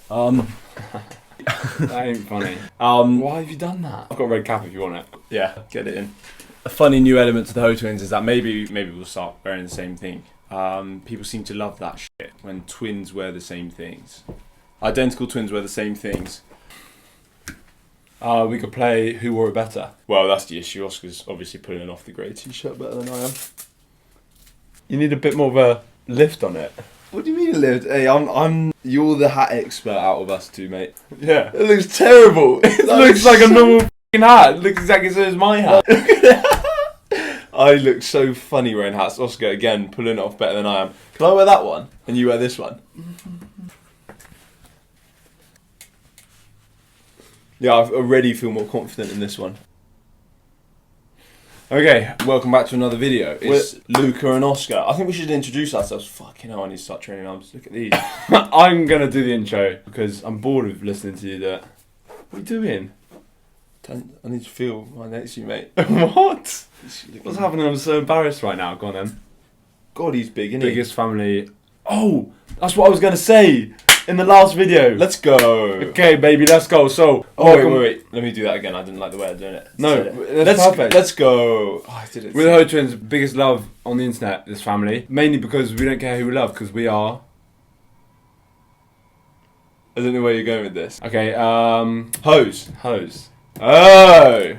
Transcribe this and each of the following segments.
That ain't funny. Why have you done that? I've got a red cap if you want it. Yeah, get it in. A funny new element to the Ho twins is that maybe we'll start wearing the same thing. People seem to love that shit when twins wear the same things. Identical twins wear the same things. We could play Who Wore It Better. Well, that's the issue. Oscar's obviously pulling off the grey t-shirt better than I am. You need a bit more of a lift on it. What do you mean, Liv? Hey, you're the hat expert out of us two, mate. Yeah. It looks terrible. It looks like a normal f***ing hat. It looks exactly the same as my hat. I look so funny wearing hats. Oscar, again, pulling it off better than I am. Can I wear that one? And you wear this one? Yeah, I already feel more confident in this one. Okay, welcome back to another video. It's Luca and Oscar. I think we should introduce ourselves. Fucking hell, I need to start training arms. Look at these. I'm going to do the intro because I'm bored of listening to you do it. What are you doing? I need to feel right next to you, mate. What? What's happening? I'm so embarrassed right now. Go on then. God, he's big, isn't he? Biggest family. Oh, that's what I was going to say in the last video. Let's go. Okay, baby, let's go. So, wait. Let me do that again. I didn't like the way I'm doing it. No, that's perfect. Let's go. Oh, I did it. We're the Ho twins' biggest love on the internet, this family. Mainly because we don't care who we love, because we are... I don't know where you're going with this. Okay, Hose. Oh!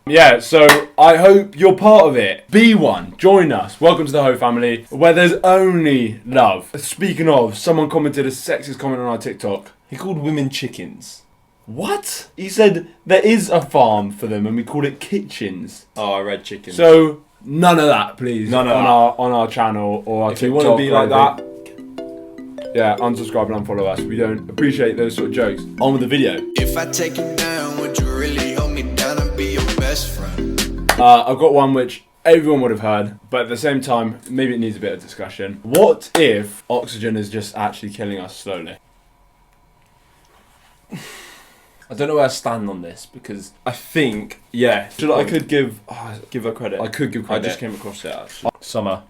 Yeah, so I hope you're part of it. Be one. Join us. Welcome to the Ho family, where there's only love. Speaking of, someone commented a sexist comment on our TikTok. He called women chickens. What? He said there is a farm for them and we call it kitchens. Oh, I read chickens. So, none of that, please. None of that. On our channel or our if TikTok. you want to be like that, yeah, unsubscribe and unfollow us. We don't appreciate those sort of jokes. On with the video. If I take you down, would you really hold me down and be your best friend? I've got one which everyone would have heard, but at the same time, maybe it needs a bit of discussion. What if oxygen is just actually killing us slowly? I don't know where I stand on this because I think, yeah, I could give her credit. I could give I credit. just came across it actually. Summer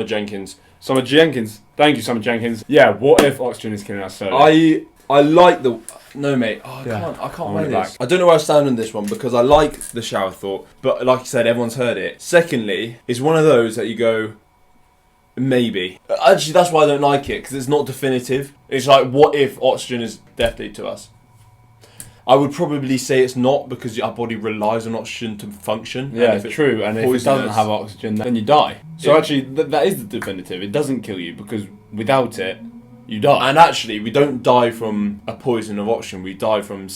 Jenkins. Jenkins. Thank you, Summer Jenkins. Yeah, what if oxygen is killing us slowly? I like the... No, mate. Oh, Yeah. I can't I wear want it this. back. I don't know where I stand on this one because I like the shower thought, but like you said, everyone's heard it. Secondly, it's one of those that you go, maybe. Actually, that's why I don't like it, because it's not definitive. It's like, what if oxygen is deathly to us? I would probably say it's not, because our body relies on oxygen to function. Yeah, and if it's true. And if it doesn't poisonous- have oxygen, then you die. So Yeah. actually, that is the definitive. It doesn't kill you because without it, you die. And actually, we don't die from a poison of oxygen. We die from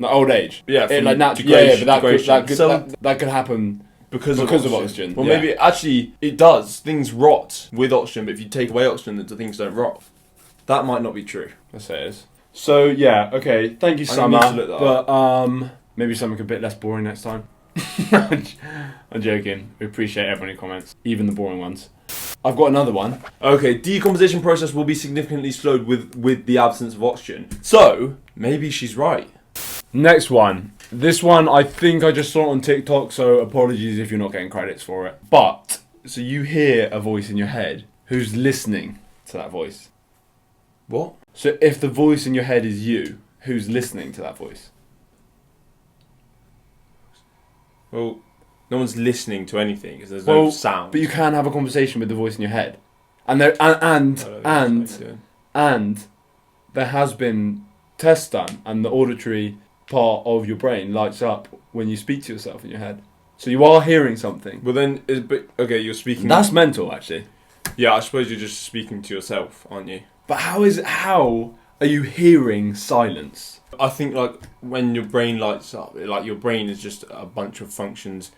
Old age. Yeah, It, from like but degradation. that could happen because of oxygen. Well, Yeah. maybe actually it does. Things rot with oxygen, but if you take away oxygen, the things don't rot. That might not be true. Let's say it is. So yeah, okay. Thank you, I Summer. need to look that But maybe something a bit less boring next time. I'm joking. We appreciate everyone's comments, even the boring ones. I've got another one. Okay, decomposition process will be significantly slowed with the absence of oxygen. So maybe she's right. Next one. This one I think I just saw it on TikTok, so apologies if you're not getting credits for it. But so you hear a voice in your head. Who's listening to that voice? What? So if the voice in your head is you, who's listening to that voice? Well, no one's listening to anything because there's no sound. But you can have a conversation with the voice in your head, and there has been tests done, and the auditory part of your brain lights up when you speak to yourself in your head. So you are hearing something. Well then, okay, you're speaking. That's mental, actually. Yeah, I suppose you're just speaking to yourself, aren't you? But how are you hearing silence? I think like when your brain lights up, like your brain is just a bunch of functions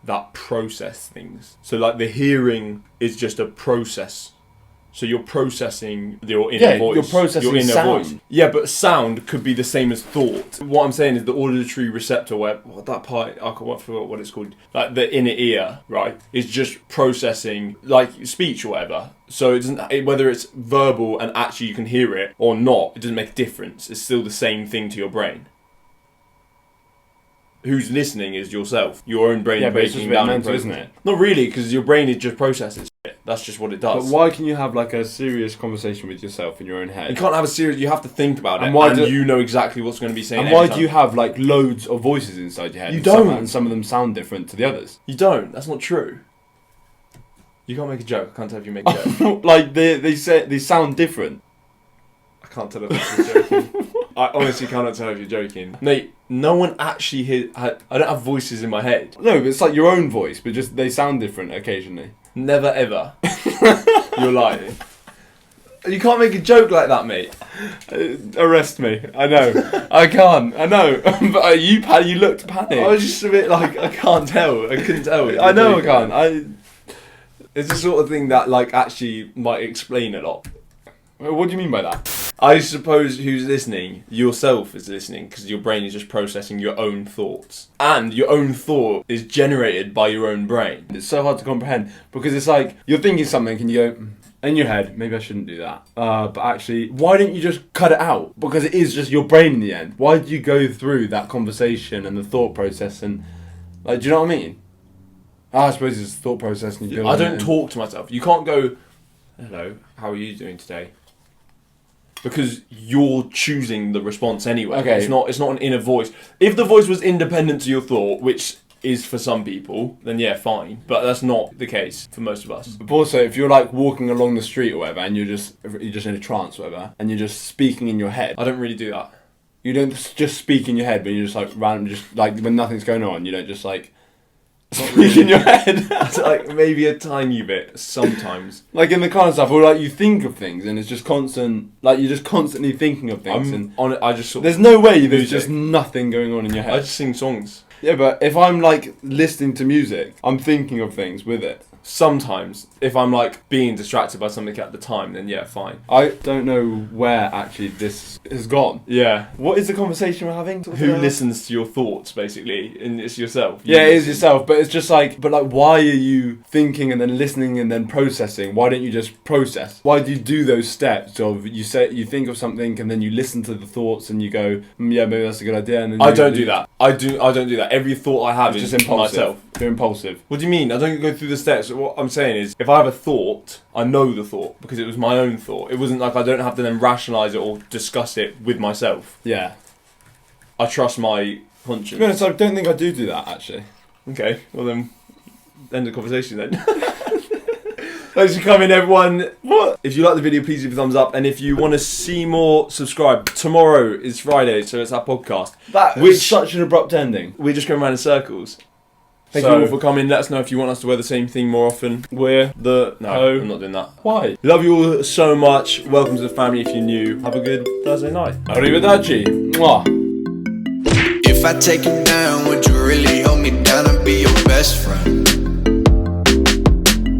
that process things. So like the hearing is just a process. So you're processing your inner voice. You're processing your inner sound. voice. Yeah, but sound could be the same as thought. What I'm saying is the auditory receptor, where that part, I forgot what it's called. Like the inner ear, right, is just processing like speech or whatever. So it doesn't, whether it's verbal and actually you can hear it or not, it doesn't make a difference. It's still the same thing to your brain. who's listening is yourself. Your own brain. Yeah, but it's just a bit breaking down mental, and isn't it? Not really, because your brain is just processes shit. That's just what it But does. why can you have like a serious conversation with yourself in your own head? You can't have a serious. You have to think about it, And why and do- you know exactly what's going to be saying. And every why time. do you have like loads of voices inside your head? You and some- don't. and some of them sound different to the others. You don't. That's not true. You can't make a joke. I can't tell if you make a joke. Like they sound different. I can't tell if you're joking. I honestly cannot tell if you're joking. Mate, no one actually I don't have voices in my head. No, but it's like your own voice, but just they sound different occasionally. Never ever. You're lying. You can't make a joke like that, mate. Arrest me. I know. I can't. I know. But you looked panicked. I was just a bit like, I can't tell. I couldn't tell. I know I can't. It's the sort of thing that like actually might explain a lot. What do you mean by that? I suppose who's listening, yourself is listening, because your brain is just processing your own thoughts. And your own thought is generated by your own brain. It's so hard to comprehend because it's like you're thinking something and you go in your head, maybe I shouldn't do that. But actually, why didn't you just cut it out? Because it is just your brain in the end. Why did you go through that conversation and the thought process and like, do you know what I mean? I suppose it's the thought process. And you I don't talk to myself. You can't go, hello, how are you doing today? Because you're choosing the response anyway. Okay. It's not an inner voice. If the voice was independent to your thought, which is for some people, then yeah, fine. But that's not the case for most of us. But also, if you're like walking along the street or whatever, and you're just in a trance or whatever, and you're just speaking in your head, I don't really do that. you don't just speak in your head, but you're just like random, just like when nothing's going on, you don't just like speak in your head. It's like maybe a tiny bit sometimes. Like in the car and stuff, or like you think of things and it's just constant, like you're just constantly thinking of things. I'm And on it. I just sort there's no way there's Music. just nothing going on in your I head. just sing songs. Yeah, but if I'm like listening to music, I'm thinking of things with it. Sometimes, if I'm like being distracted by something at the time, then yeah, fine. I don't know where actually this has gone. Yeah. What is the conversation we're having? Who listens to your thoughts, basically? And it's yourself. Yeah, it is yourself, but it's just like, but like, why are you thinking and then listening and then processing? Why don't you just process? Why do you do those steps of you think of something and then you listen to the thoughts and you go, yeah, maybe that's a good idea. And then I don't do that. I don't do that. Every thought I have It's is just impulsive. myself. You're impulsive. What do you mean? I don't go through the steps. What I'm saying is, if I have a thought, I know the thought because it was my own thought. It wasn't like I don't have to then rationalise it or discuss it with myself. Yeah. I trust my To be conscience. honest, I don't think I do that actually. Okay, well then, end the conversation then. Thanks for coming, everyone. What? If you like the video, please leave a thumbs up. And if you want to see more, subscribe. Tomorrow is Friday, so it's our podcast. That was such an abrupt ending. We're just going around in circles. Thank So- you all for coming. Let us know if you want us to wear the same thing more often. We're No, Oh. I'm not doing that. why? Love you all so much. Welcome to the family if you're new. Have a good Thursday night. Arrivederci. Mwah. If I take you down, would you really hold me down and be your best friend?